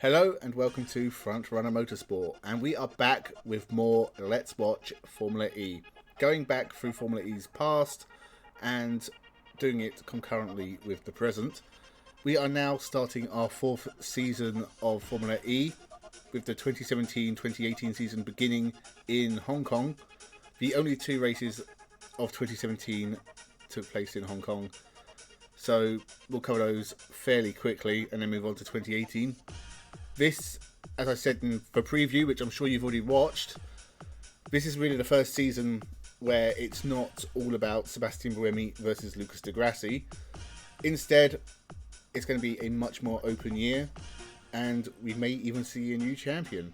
Hello and welcome to Frontrunner Motorsport, and we are back with more Let's Watch Formula E. Going back through Formula E's past and doing it concurrently with the present. We are now starting our fourth season of Formula E with the 2017-2018 season beginning in Hong Kong. The only two races of 2017 took place in Hong Kong, so we'll cover those fairly quickly and then move on to 2018. This, as I said in the preview, which I'm sure you've already watched, this is really the first season where it's not all about Sebastian Buemi versus Lucas di Grassi. Instead, it's going to be a much more open year, and we may even see a new champion.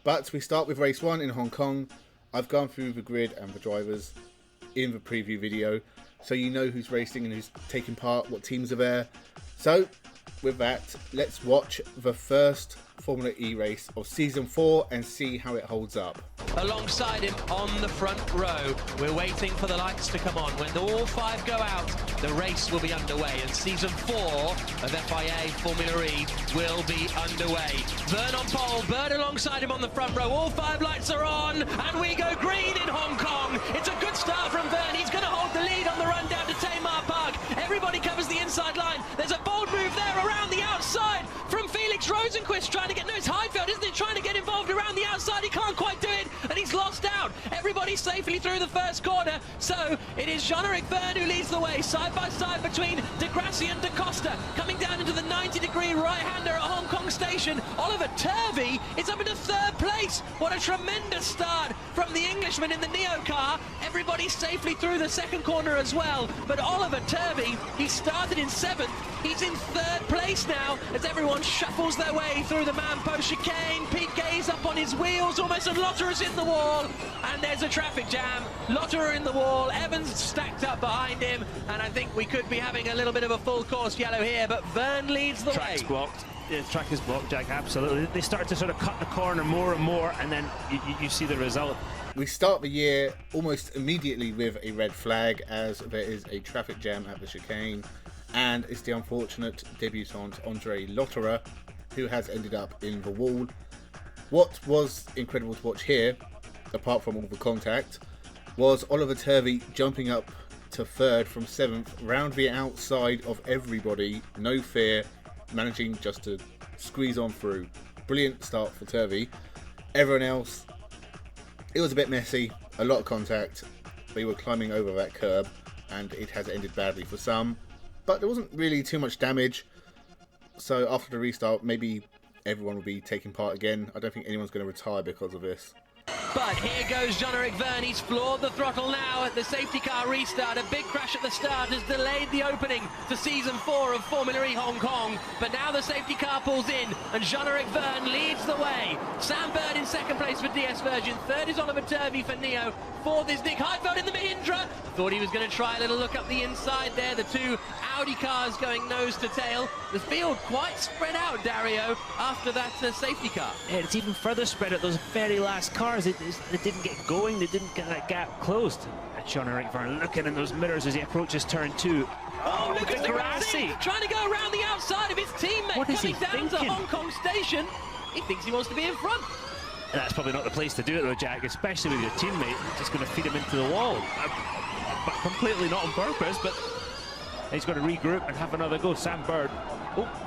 But we start with race 1 in Hong Kong. I've gone through the grid and the drivers in the preview video, so you know who's racing and who's taking part, what teams are there. So, with that, let's watch the first Formula E race of Season 4 and see how it holds up. Alongside him on the front row, we're waiting for the lights to come on. When all five go out, the race will be underway, and Season 4 of FIA Formula E will be underway. Vern on pole, Bird alongside him on the front row. All five lights are on, and we go green in Hong Kong. It's a good start from Vern. He's going to hold the lead on the run down to Tamar Park. Everybody covers the inside line. There's a bold move there around the outside from Felix Rosenqvist trying to get, no, it's Heidfeld, isn't it, trying to get involved around the outside. He can't quite do it, and he's lost out. Everybody safely through the first corner. So it is Jean-Eric Verne who leads the way, side by side between De Grassi and Da Costa, coming down into the 90-degree right-hander at Hong Kong Station. Oliver Turvey is up into third place. What a tremendous start from the Englishman in the Neo car. Everybody safely through the second corner as well. But Oliver Turvey, he started in 7th. He's in third place now as everyone shuffles their way through the man-post chicane. Pete Gay's up on his wheels almost, and Lotterer's in the wall. And there's a traffic jam. Lotterer in the wall. Evans stacked up behind him. And I think we could be having a little bit of a full course yellow here, but Verne leads the way. Track's blocked. The track is blocked, Jack, absolutely. They start to sort of cut the corner more and more, and then you see the result. We start the year almost immediately with a red flag as there is a traffic jam at the chicane, and it's the unfortunate debutant Andre Lotterer who has ended up in the wall. What was incredible to watch here, apart from all the contact, was Oliver Turvey jumping up to third from 7th, round the outside of everybody, no fear, managing just to squeeze on through. Brilliant start for Turvey. Everyone else, it was a bit messy, a lot of contact. They were climbing over that curb and it has ended badly for some, but there wasn't really too much damage. So after the restart, maybe everyone will be taking part again. I don't think anyone's going to retire because of this. But here goes Jean-Eric Verne. He's floored the throttle now at the safety car restart. A big crash at the start has delayed the opening to Season 4 of Formula E Hong Kong. But now the safety car pulls in, and Jean-Eric Verne leads the way. Sam Bird in second place for DS Virgin. Third is Oliver Turvey for Neo. Fourth is Nick Heidfeld in the Mahindra. Thought he was going to try a little look up the inside there. The two Audi cars going nose to tail. The field quite spread out, Dario, after that safety car. Yeah, it's even further spread out. Those very last cars, they didn't get going. They didn't get that gap closed. Jean-Eric Verne looking in those mirrors as he approaches turn 2. Oh, look at De Grassi trying to go around the outside of his teammate. What is coming he down thinking? to Hong Kong Station. He thinks he wants to be in front. And that's probably not the place to do it though, Jack, especially with your teammate just going to feed him into the wall. But completely not on purpose, but he's going to regroup and have another go. Sam Bird,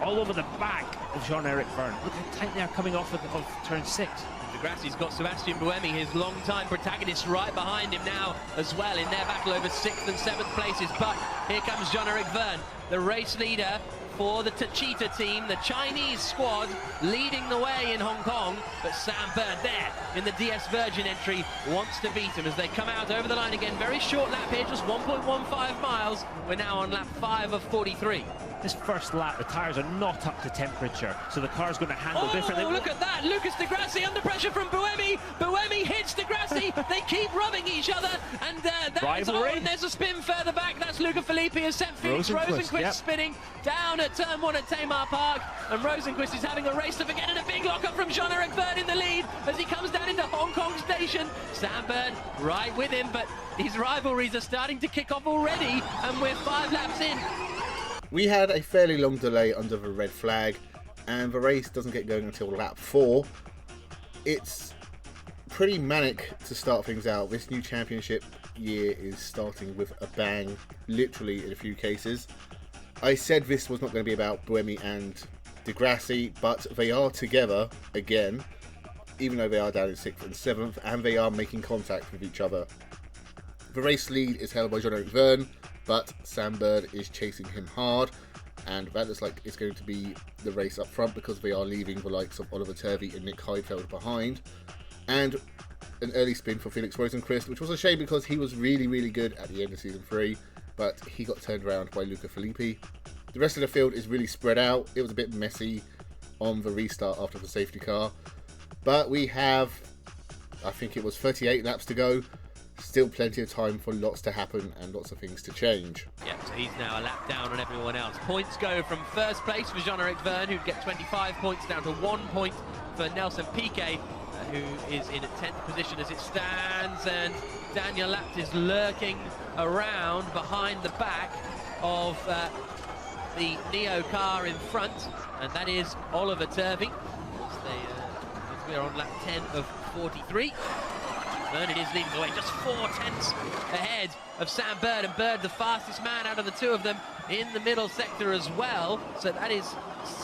all over the back of Jean-Eric Verne. Look how tight they are coming off of turn 6. De Grassi's got Sebastian Buemi, his long-time protagonist, right behind him now as well in their battle over 6th and 7th places. But here comes Jean-Eric Verne, the race leader for the Tachita team, the Chinese squad leading the way in Hong Kong. But Sam Bird there in the DS Virgin entry wants to beat him as they come out over the line again. Very short lap here, just 1.15 miles. We're now on lap 5 of 43. This first lap, the tyres are not up to temperature, so the car's going to handle differently. Oh, look at that! Lucas di Grassi under pressure from Buemi. Buemi hits di Grassi. They keep rubbing each other, and and there's a spin further back. That's Luca Filippi has sent Felix Rosenqvist spinning down at turn 1 at Tamar Park, and Rosenqvist is having a race to forget, and a big lockup from Jean-Eric Verne in the lead as he comes down into Hong Kong Station. Sam Bird right with him, but these rivalries are starting to kick off already, and we're 5 laps in. We had a fairly long delay under the red flag, and the race doesn't get going until lap 4. It's pretty manic to start things out. This new championship year is starting with a bang, literally in a few cases. I said this was not going to be about Buemi and Di Grassi, but they are together again, even though they are down in 6th and 7th, and they are making contact with each other. The race lead is held by Jean-Eric Vergne, but Sam Bird is chasing him hard, and that looks like it's going to be the race up front because they are leaving the likes of Oliver Turvey and Nick Heidfeld behind. And an early spin for Felix Rosenqvist, which was a shame because he was really, really good at the end of Season 3, but he got turned around by Luca Filippi. The rest of the field is really spread out. It was a bit messy on the restart after the safety car, but we have, I think it was 38 laps to go. Still plenty of time for lots to happen and lots of things to change. Yeah, so he's now a lap down on everyone else. Points go from first place for Jean-Eric Vergne, who'd get 25 points, down to 1 point for Nelson Piquet, who is in 10th position as it stands, and Daniel Abt is lurking around behind the back of the Neo car in front, and that is Oliver Turvey. As we are on lap 10 of 43. Vernon is leading the way, just 4 tenths ahead of Sam Bird, and Bird the fastest man out of the two of them in the middle sector as well, so that is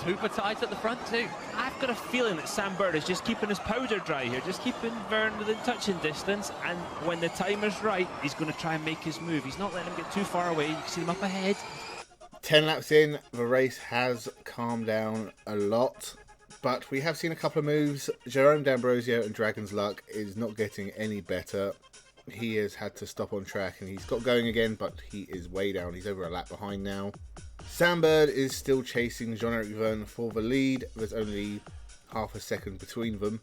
super tight at the front too. I've got a feeling that Sam Bird is just keeping his powder dry here, just keeping Vergne within touching distance, and when the timer's right, he's going to try and make his move. He's not letting him get too far away. You can see them up ahead. 10 laps in, the race has calmed down a lot. But we have seen a couple of moves. Jerome D'Ambrosio and Dragon's Luck is not getting any better. He has had to stop on track and he's got going again, but he is way down. He's over a lap behind now. Sam Bird is still chasing Jean-Eric Vergne for the lead. There's only half a second between them.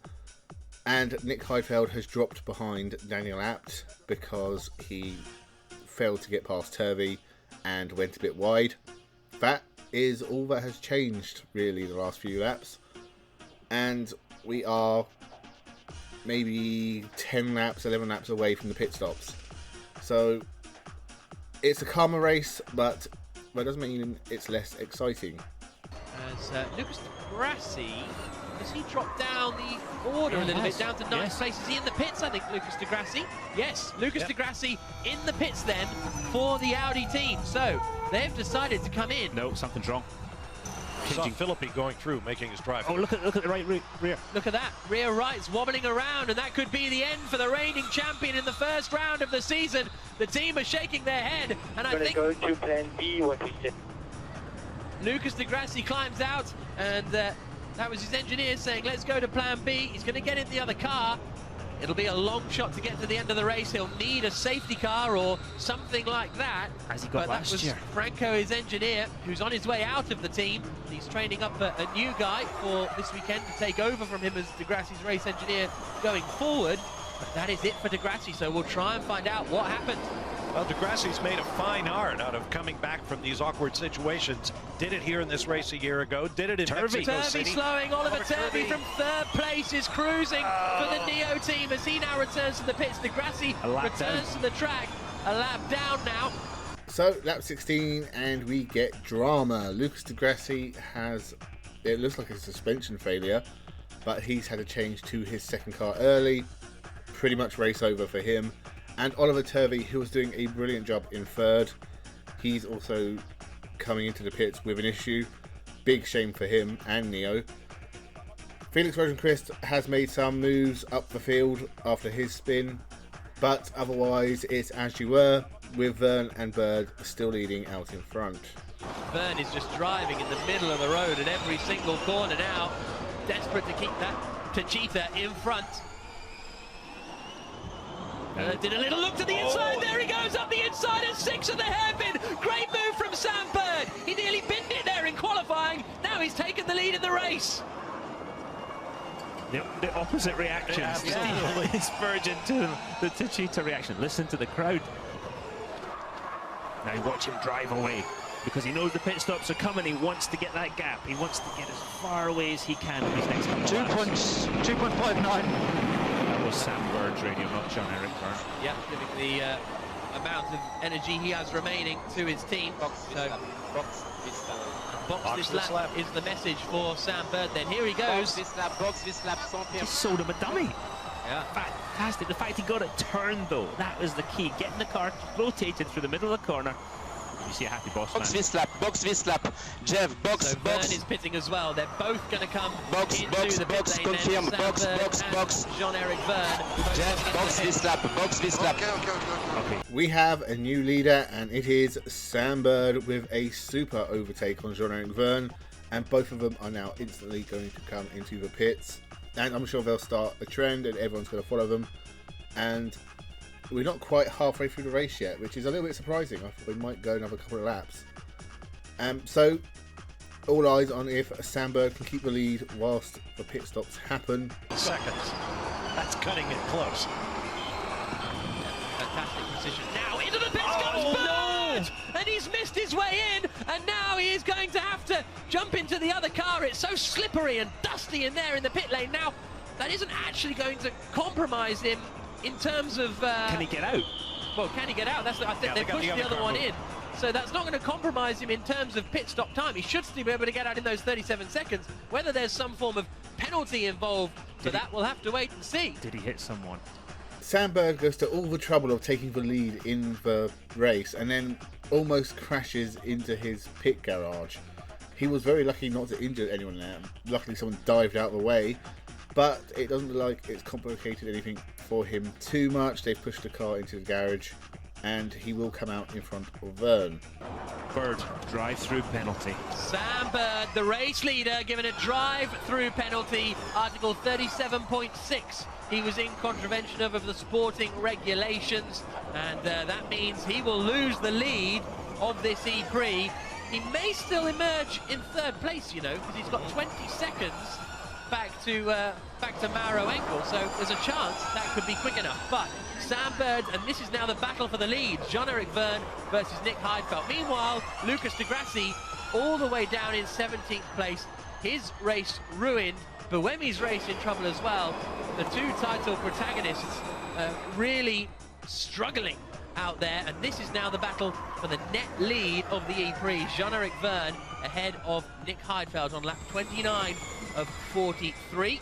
And Nick Heidfeld has dropped behind Daniel Abt because he failed to get past Turvey and went a bit wide. That is all that has changed, really, the last few laps. And we are maybe 10 laps, 11 laps away from the pit stops. So it's a calmer race, but that doesn't mean it's less exciting. As Lucas Di Grassi, does he drop down the order a little bit, down to 9th place? Is he in the pits, I think, Lucas Di Grassi? Yes, Lucas Di Grassi in the pits then for the Audi team. So they've decided to come in. No, something's wrong. Saw Philippi going through, making his drive. Oh, look at the right rear. Look at that, rear right's wobbling around, and that could be the end for the reigning champion in the first round of the season. The team are shaking their head, and I think go to plan B, what we said. Lucas Di Grassi climbs out, and that was his engineer saying, let's go to plan B. He's going to get in the other car. It'll be a long shot to get to the end of the race. He'll need a safety car or something like that. As he got last year. Franco, his engineer, who's on his way out of the team. He's training up a new guy for this weekend to take over from him as Di Grassi's race engineer going forward. But that is it for Di Grassi, so we'll try and find out what happened. Well, Di Grassi's made a fine art out of coming back from these awkward situations. Did it here in this race a year ago. Did it in Mexico City. Turvey slowing. Oliver Turvey from 3rd place is cruising for the Neo team as he now returns to the pits. Di Grassi returns to the track. A lap down now. So, lap 16, and we get drama. Lucas Di Grassi has, it looks like a suspension failure, but he's had a change to his second car early. Pretty much race over for him. And Oliver Turvey, who was doing a brilliant job in 3rd, he's also coming into the pits with an issue. Big shame for him and Neo. Felix Rosenqvist has made some moves up the field after his spin, but otherwise it's as you were, with Vergne and Bird still leading out in front. Vergne is just driving in the middle of the road at every single corner now, desperate to keep that Tachita in front. Did a little look to the inside, there he goes up the inside at 6 of the hairpin. Great move from Sam Bird. He nearly binned it there in qualifying. Now he's taken the lead in the race. The opposite reactions. It's verging to the Tachita reaction. Listen to the crowd. Now watch him drive away because he knows the pit stops are coming. He wants to get that gap. He wants to get as far away as he can in his next couple of laps. 2.59. That was Sam Bird's radio, not Jean-Eric Vergne. Yeah, giving the amount of energy he has remaining to his team. Box this lap is the message for Sam Bird then. Here he goes. Box this lap. Just sold him a dummy. Yeah. Fantastic. The fact he got it turned, though, that was the key. Getting the car rotated through the middle of the corner. You see a happy boss man. Box this lap. Jeff, box, so box. Verne is pitting as well. They're both going to come box, into box, the pit box, lane. confirm. Then Box, Sam box, Bird box. and Jean-Eric Verne. Jeff, box this lap. Box this lap. Okay. We have a new leader, and it is Sam Bird with a super overtake on Jean-Eric Verne, and both of them are now instantly going to come into the pits, and I'm sure they'll start a trend and everyone's going to follow them. And we're not quite halfway through the race yet, which is a little bit surprising. I thought we might go another couple of laps. So all eyes on if Sam Bird can keep the lead whilst the pit stops happen. Seconds. That's cutting it close. Fantastic precision. Now into the pits comes no! Bird! And he's missed his way in, and now he is going to have to jump into the other car. It's so slippery and dusty in there in the pit lane. Now, that isn't actually going to compromise him in terms of... Can he get out? Well, can he get out? I think they pushed the other one in. So that's not going to compromise him in terms of pit stop time. He should still be able to get out in those 37 seconds. Whether there's some form of penalty involved for that, we'll have to wait and see. Did he hit someone? Sam Bird goes to all the trouble of taking the lead in the race and then almost crashes into his pit garage. He was very lucky not to injure anyone there. Luckily someone dived out of the way, but it doesn't look like it's complicated anything for him too much. They've pushed the car into the garage and he will come out in front of Verne. Bird, drive-through penalty. Sam Bird, the race leader, given a drive-through penalty, Article 37.6. He was in contravention of the sporting regulations, and that means he will lose the lead of this E-Prix. He may still emerge in third place, you know, because he's got 20 seconds back to Mauro Engel, so there's a chance that could be quick enough. But Sam Bird, and this is now the battle for the lead, Jean-Eric Verne versus Nick Heidfeld. Meanwhile, Lucas de Grassi all the way down in 17th place, his race ruined, Buemi's race in trouble as well. The two title protagonists really struggling out there, and this is now the battle for the net lead of the E-Prix. Jean-Eric Verne ahead of Nick Heidfeld on lap 29 of 43.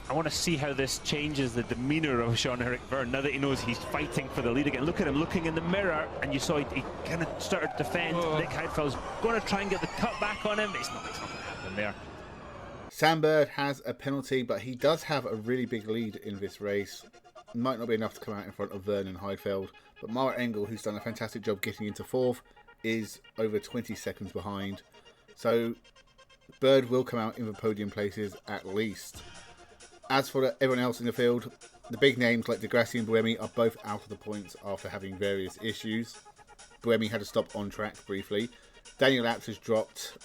I want to see how this changes the demeanour of Jean-Eric Verne now that he knows he's fighting for the lead again. Look at him looking in the mirror, and you saw he kind of started to defend. Nick Heidfeld's going to try and get the cut back on him. It's not going to happen there. Sam Bird has a penalty, but he does have a really big lead in this race. Might not be enough to come out in front of Verne and Heidfeld, but Mauro Engel, who's done a fantastic job getting into fourth, is over 20 seconds behind. So Bird will come out in the podium places at least. As for everyone else in the field, the big names like de Grassi and Buemi are both out of the points after having various issues. Buemi had to stop on track briefly. Daniel Apps has dropped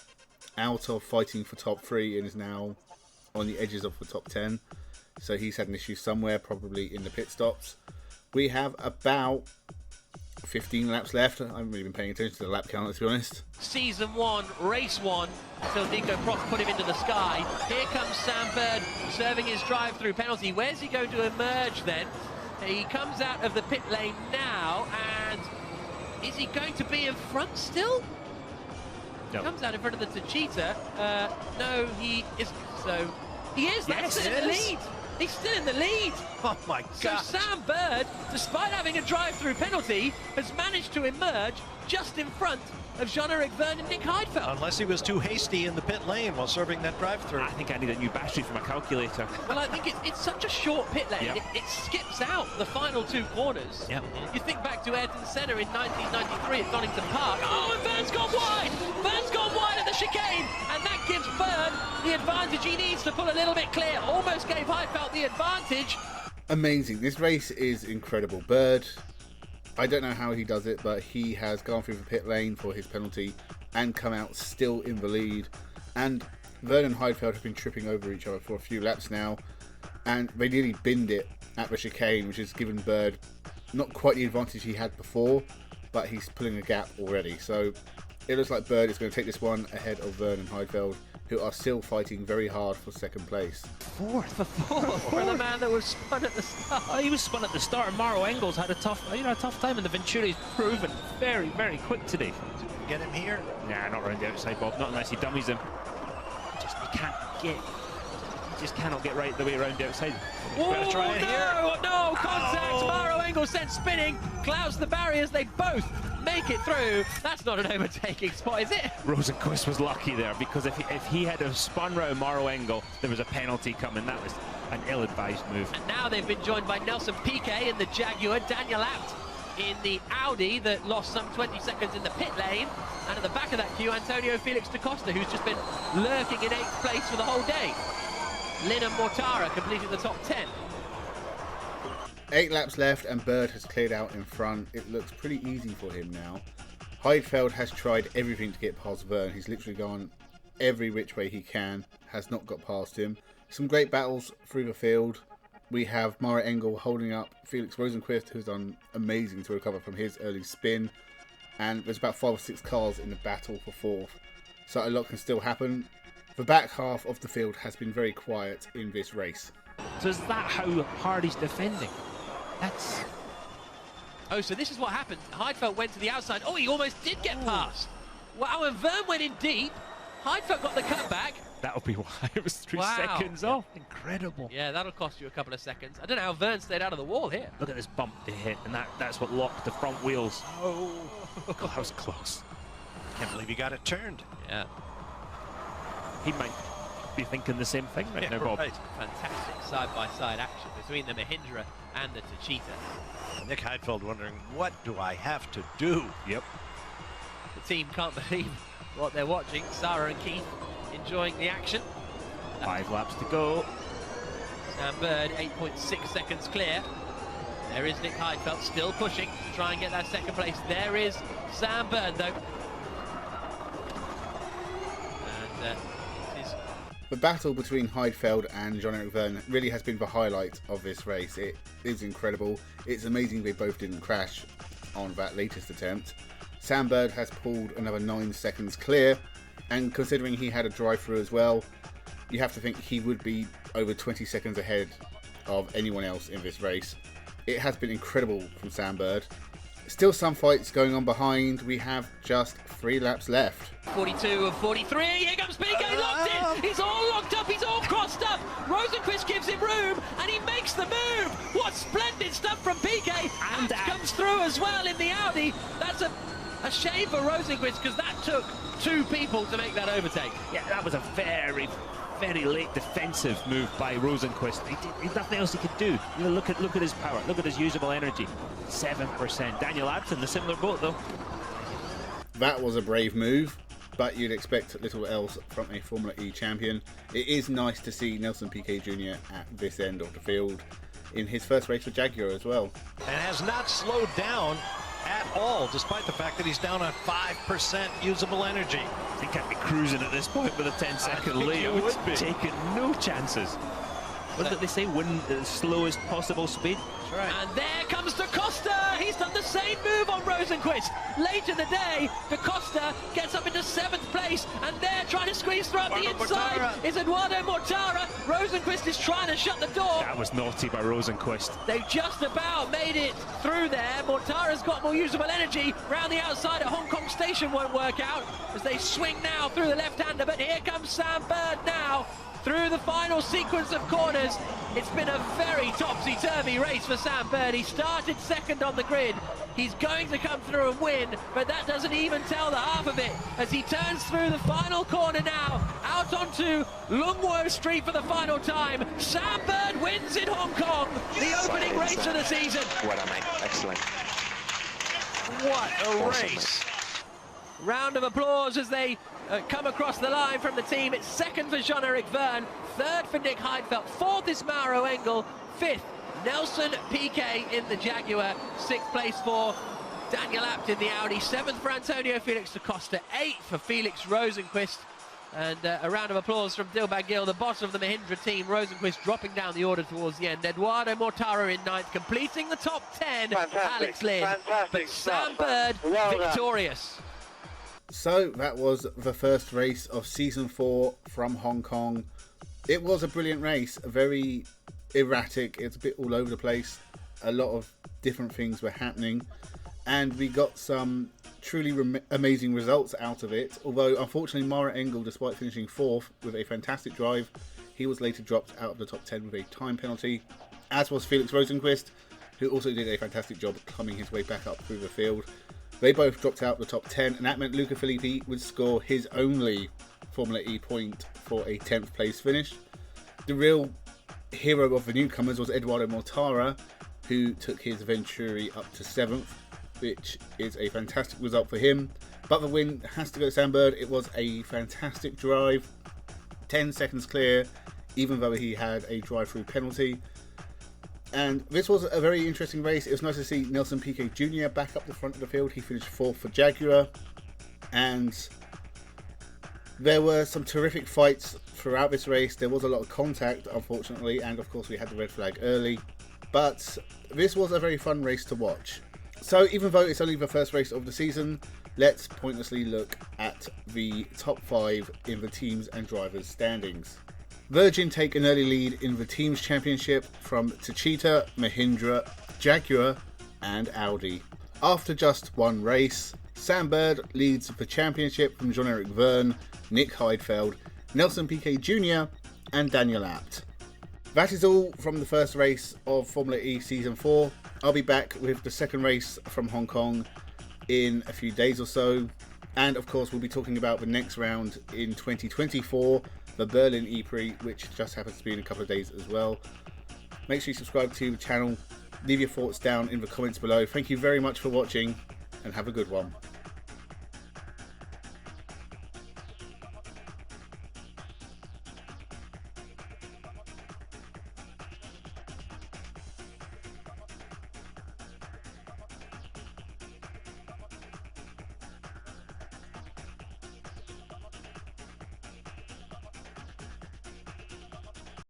out of fighting for top 3 and is now on the edges of the top 10. So he's had an issue somewhere, probably in the pit stops. We have about 15 laps left. I haven't really been paying attention to the lap count, let's be honest. Season 1, race 1, until Nico Prost put him into the sky. Here comes Sam Bird serving his drive-through penalty. Where's he going to emerge then? He comes out of the pit lane now, and is he going to be in front still? No. He comes out in front of the Techeetah. No, he isn't. So he is. That's Yes, still in the lead. He's still in the lead. Oh my God. So Sam Bird, despite having a drive-through penalty, has managed to emerge just in front of Jean-Eric Verne and Nick Heidfeld. Unless he was too hasty in the pit lane while serving that drive-through. I think I need a new battery for my calculator. Well, I think it's such a short pit lane. Yep. It skips out the final 2 corners. Yep. You think back to Ayrton Senna in 1993 at Donington Park. Oh, and Verne's gone wide! Verne's gone wide at the chicane, and that gives Verne the advantage he needs to pull a little bit clear. Almost gave Heidfeld the advantage. Amazing. This race is incredible. Bird, I don't know how he does it, but he has gone through the pit lane for his penalty and come out still in the lead. And Verne and Heidfeld have been tripping over each other for a few laps now, and they nearly binned it at the chicane, which has given Bird not quite the advantage he had before, but he's pulling a gap already. So it looks like Bird is going to take this one ahead of Verne and Heidfeld who are still fighting very hard for second place. Fourth For the man that was spun at the start. Oh, he was spun at the start, and Maro Engels had a tough time, and the Venturi's proven very, very quick today. Get him here. Nah, not around the outside, Bob. Not unless he dummies him. He just cannot get right the way around the outside. Better try it here. No, contact. Oh. Maro Engels sent spinning, clouds the barriers. They both make it through. That's not an overtaking spot, is it? Rosenqvist was lucky there, because if he had have spun round Maro Engel, there was a penalty coming. That was an ill-advised move. And now they've been joined by Nelson Piquet in the Jaguar, Daniel Abt in the Audi that lost some 20 seconds in the pit lane, and at the back of that queue, Antonio Felix da Costa, who's just been lurking in 8th place for the whole day. Lynn and Mortara completing the top 10. 8 laps left and Bird has cleared out in front. It looks pretty easy for him now. Heidfeld has tried everything to get past Verne. He's literally gone every which way he can, has not got past him. Some great battles through the field. We have Maro Engel holding up Felix Rosenqvist, who's done amazing to recover from his early spin. And there's about 5 or 6 cars in the battle for 4th. So a lot can still happen. The back half of the field has been very quiet in this race. So is that how hard he's defending? That's... Oh, so this is what happened. Heidfeld went to the outside. Oh, he almost did get past. Wow, and Verne went in deep. Heidfeld got the cutback. That'll be why it was 3 Wow. seconds off. Incredible. Yeah, that'll cost you a couple of seconds. I don't know how Verne stayed out of the wall here. Look at this bump they hit, and that's what locked the front wheels. Oh, God, that was close. Can't believe he got it turned. Yeah. He might be thinking the same thing right now, Bob. Right. Fantastic side-by-side action between the Mahindra and the Techeetah. Nick Heidfeld wondering, what do I have to do? Yep. The team can't believe what they're watching. Sarah and Keith enjoying the action. 5 laps to go. Sam Bird, 8.6 seconds clear. There is Nick Heidfeld still pushing to try and get that second place. There is Sam Bird, though. And The battle between Heidfeld and Jean-Eric Verne really has been the highlight of this race. It is incredible. It's amazing they both didn't crash on that latest attempt. Sam Bird has pulled another 9 seconds clear, and considering he had a drive-through as well, you have to think he would be over 20 seconds ahead of anyone else in this race. It has been incredible from Sam Bird. Still some fights going on behind. We have just 3 laps left. 42 of 43. Here comes Piquet, locked in. He's all locked up. He's all crossed up. Rosenqvist gives him room, and he makes the move. What splendid stuff from Piquet. And comes through as well in the Audi. That's a shame for Rosenqvist, because that took 2 people to make that overtake. Yeah, that was a very, very late defensive move by Rosenqvist. There's nothing else he could do. You know, look at his power. Look at his usable energy. 7%. Daniel Abt in the similar boat, though. That was a brave move, but you'd expect little else from a Formula E champion. It is nice to see Nelson Piquet Jr. at this end of the field in his first race for Jaguar as well. And has not slowed down at all, despite the fact that he's down on 5% usable energy. I think I'd be cruising at this point with a 10-second lead. I would be taking no chances. What did they say? Win the slowest possible speed? That's right. And there comes Da Costa. He's done the same move on Rosenqvist. Late in the day, Da Costa gets up into 7th place, and they're trying to squeeze through the inside. Mortara. Is Eduardo Mortara. Rosenqvist is trying to shut the door. That was naughty by Rosenqvist. They've just about made it through there. Mortara's got more usable energy. Round the outside at Hong Kong Station won't work out as they swing now through the left-hander. But here comes Sam Bird now through the final sequence of corners. It's been a very topsy-turvy race for Sam Bird. He started 2nd on the grid. He's going to come through and win, but that doesn't even tell the half of it as he turns through the final corner now, out onto Lung Wo Street for the final time. Sam Bird wins in Hong Kong, the opening race of the season. Well done, mate. Excellent. What a Awesome, race. Round of applause as they come across the line from the team. It's 2nd for Jean-Eric Verne, 3rd for Nick Heidfeld, 4th is Maro Engel, 5th Nelson Piquet in the Jaguar, 6th place for Daniel Abt in the Audi, 7th for Antonio Felix da Costa, 8th for Felix Rosenqvist. And a round of applause from Dilbag Gill, the boss of the Mahindra team. Rosenqvist dropping down the order towards the end. Eduardo Mortara in 9th, completing the top 10. Fantastic, Alex Lynn, fantastic but Sam stuff. Bird Well done. victorious. So that was the first race of season 4 from Hong Kong. It was a brilliant race, very erratic, it's a bit all over the place. A lot of different things were happening, and we got some truly amazing results out of it. Although unfortunately Mara Engel, despite finishing 4th with a fantastic drive, he was later dropped out of the top 10 with a time penalty, as was Felix Rosenqvist, who also did a fantastic job climbing his way back up through the field. They both dropped out of the top 10, and that meant Luca Filippi would score his only Formula E point for a 10th place finish. The real hero of the newcomers was Eduardo Mortara, who took his Venturi up to 7th, which is a fantastic result for him. But the win has to go to Sam Bird. It was a fantastic drive, 10 seconds clear, even though he had a drive-through penalty. And this was a very interesting race. It was nice to see Nelson Piquet Jr. back up the front of the field. He finished 4th for Jaguar. And there were some terrific fights throughout this race. There was a lot of contact, unfortunately, and of course we had the red flag early. But this was a very fun race to watch. So even though it's only the first race of the season, let's pointlessly look at the top 5 in the teams and drivers standings. Virgin take an early lead in the teams championship from Techeetah, Mahindra, Jaguar and Audi. After just one race, Sam Bird leads the championship from Jean-Eric Vergne, Nick Heidfeld, Nelson Piquet Jr. and Daniel Abt. That is all from the first race of Formula E Season 4. I'll be back with the second race from Hong Kong in a few days or so. And of course we'll be talking about the next round in 2024, the Berlin E-Prix, which just happens to be in a couple of days as well. Make sure you subscribe to the channel, leave your thoughts down in the comments below. Thank you very much for watching and have a good one.